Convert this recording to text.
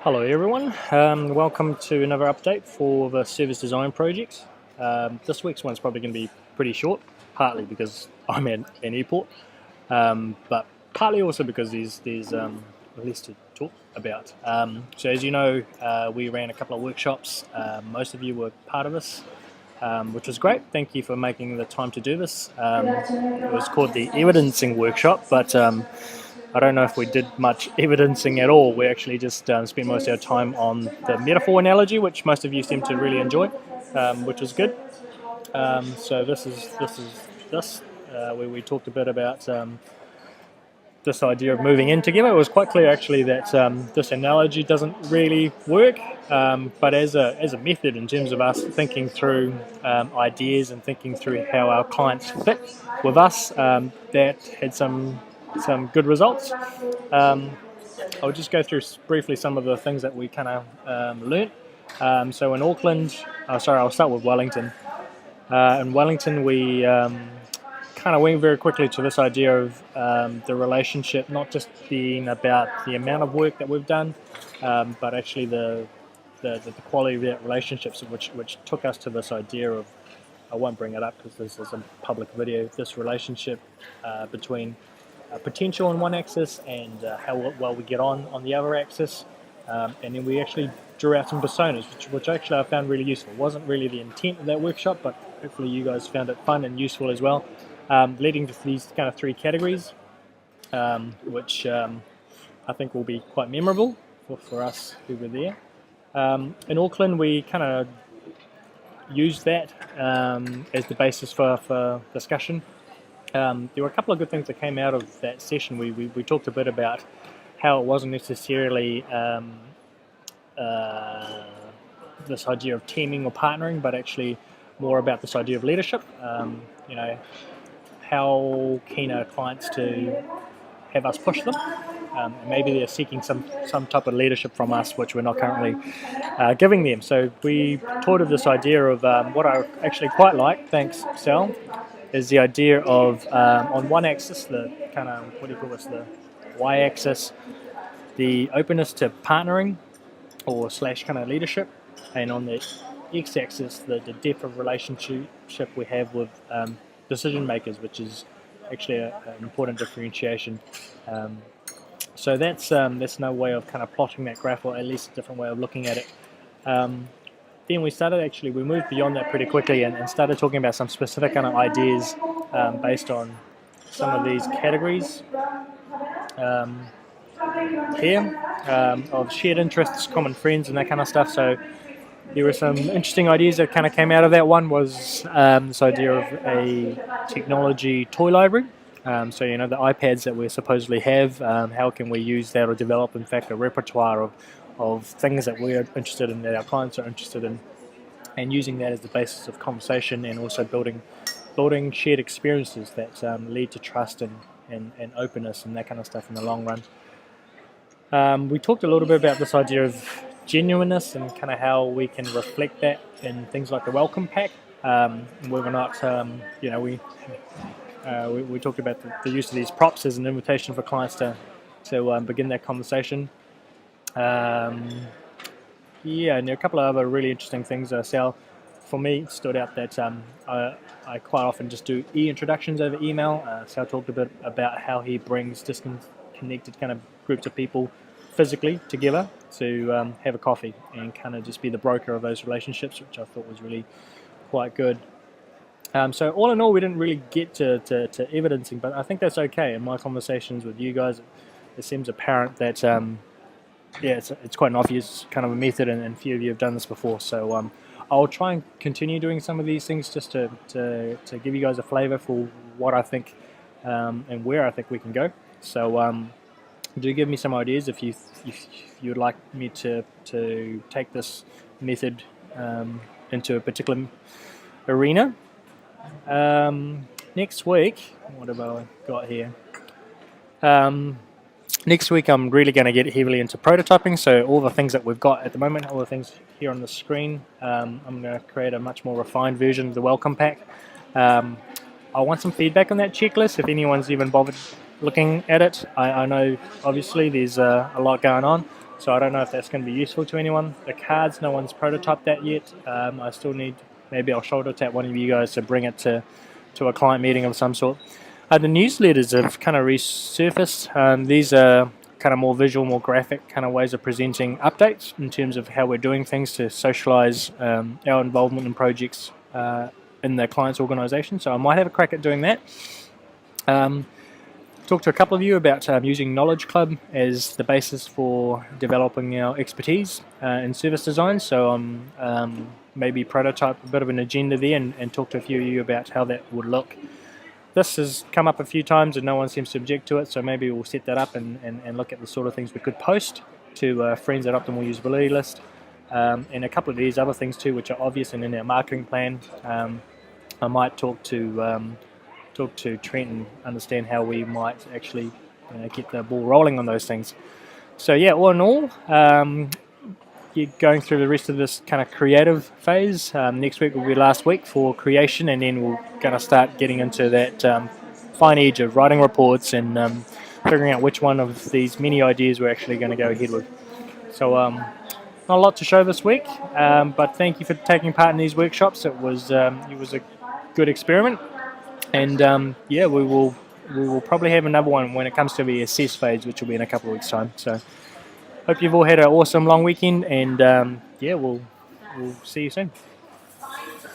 Hello everyone, welcome to another update for the service design project. This week's one's probably going to be pretty short, partly because I'm at an airport, but partly also because there's less to talk about. So as you know, we ran a couple of workshops. Most of you were part of this, which was great. Thank you for making the time to do this. It was called the evidencing workshop, but I don't know if we did much evidencing at all. We actually just spent most of our time on the metaphor analogy, which most of you seem to really enjoy, which is good. So this is where we talked a bit about this idea of moving in together. It was quite clear actually that this analogy doesn't really work, but as a method in terms of us thinking through ideas and thinking through how our clients fit with us, that had some good results. I'll just go through briefly some of the things that we kind of learnt. So in Auckland, I'll start with Wellington. In Wellington, we kind of went very quickly to this idea of the relationship not just being about the amount of work that we've done, but actually the quality of that relationships, which took us to this idea of, I won't bring it up because this is a public video, this relationship between potential on one axis and how well we get on the other axis. And then we actually drew out some personas, which actually I found really useful. It wasn't really the intent of that workshop, but hopefully you guys found it fun and useful as well, leading to these kind of three categories, which I think will be quite memorable for us who were there. In Auckland, we kind of used that as the basis for discussion. There were a couple of good things that came out of that session. We talked a bit about how it wasn't necessarily this idea of teaming or partnering, but actually more about this idea of leadership. How keen are clients to have us push them? Maybe they're seeking some type of leadership from us, which we're not currently giving them. So we thought of this idea of what I actually quite like, thanks Sal, is the idea of on one axis, the kind of, what do you call this, the y-axis, the openness to partnering or / kind of leadership, and on the x-axis, the depth of relationship we have with decision makers, which is actually an important differentiation. So that's no way of kind of plotting that graph, or at least a different way of looking at it. Then we moved beyond that pretty quickly and started talking about some specific kind of ideas based on some of these categories here of shared interests, common friends, and that kind of stuff. So there were some interesting ideas that kind of came out of that. One was this idea of a technology toy library. So the iPads that we supposedly have, how can we use that or develop, in fact, a repertoire of things that we're interested in, that our clients are interested in, and using that as the basis of conversation, and also building shared experiences that lead to trust and openness and that kind of stuff in the long run. We talked a little bit about this idea of genuineness and kind of how we can reflect that in things like the welcome pack, whether or not we talked about the use of these props as an invitation for clients to begin that conversation. And there are a couple of other really interesting things. Sal, for me, stood out that I quite often just do e-introductions over email. Sal talked a bit about how he brings disconnected kind of groups of people physically together to have a coffee and kind of just be the broker of those relationships, which I thought was really quite good. So all in all, we didn't really get to evidencing, but I think that's okay. In my conversations with you guys, it seems apparent that it's quite an obvious kind of a method, and few of you have done this before. So I'll try and continue doing some of these things just to give you guys a flavour for what I think and where I think we can go. So do give me some ideas if you would like me to take this method into a particular arena. Next week, what have I got here? Next week I'm really going to get heavily into prototyping, so all the things that we've got at the moment, all the things here on the screen, I'm going to create a much more refined version of the welcome pack. I want some feedback on that checklist, if anyone's even bothered looking at it. I know obviously there's a lot going on, so I don't know if that's going to be useful to anyone. The cards, no one's prototyped that yet. I still need, maybe I'll shoulder tap one of you guys to bring it to a client meeting of some sort. The newsletters have kind of resurfaced. These are kind of more visual, more graphic kind of ways of presenting updates in terms of how we're doing things to socialize our involvement in projects in the client's organization. So I might have a crack at doing that. Talked to a couple of you about using Knowledge Club as the basis for developing our expertise in service design. So maybe prototype a bit of an agenda there and talk to a few of you about how that would look. This has come up a few times and no one seems to object to it, so maybe we'll set that up and look at the sort of things we could post to friends at Optimal Usability List. And a couple of these other things too, which are obvious and in our marketing plan. I might talk to Trent and understand how we might actually get the ball rolling on those things. So yeah, all in all, you're going through the rest of this kind of creative phase. Next week will be last week for creation, and then we're going to start getting into that fine edge of writing reports and figuring out which one of these many ideas we're actually going to go ahead with. So not a lot to show this week, but thank you for taking part in these workshops. It was a good experiment, and yeah, we will probably have another one when it comes to the assess phase, which will be in a couple of weeks' time. So hope you've all had an awesome long weekend, and yeah, we'll see you soon.